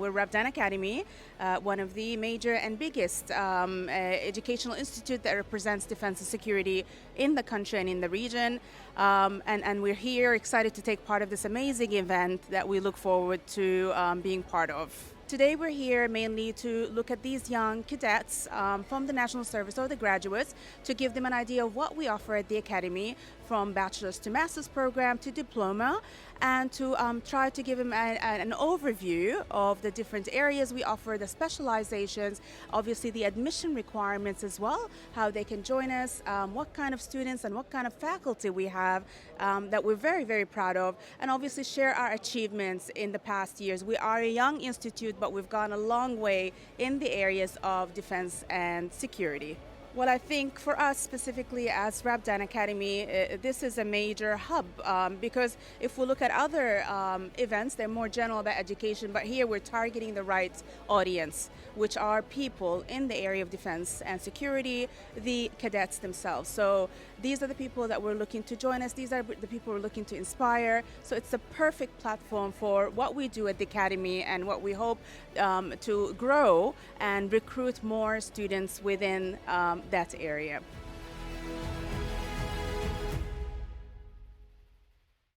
We're Rabdan Academy, one of the major and biggest educational institute that represents defense and security in the country and in the region. And we're here excited to take part of this amazing event that we look forward to being part of. Today we're here mainly to look at these young cadets from the National Service or the graduates to give them an idea of what we offer at the Academy, from bachelor's to master's program to diploma, and to try to give them an overview of the different areas we offer, the specializations, obviously the admission requirements as well, how they can join us, what kind of students and what kind of faculty we have that we're very, very proud of, and obviously share our achievements in the past years. We are a young institute, but we've gone a long way in the areas of defense and security. Well, I think for us specifically as Rabdan Academy, this is a major hub because if we look at other events, they're more general about education, but here we're targeting the right audience, which are people in the area of defense and security, the cadets themselves. So these are the people that we're looking to join us. These are the people we're looking to inspire. So it's the perfect platform for what we do at the Academy and what we hope to grow and recruit more students within that area.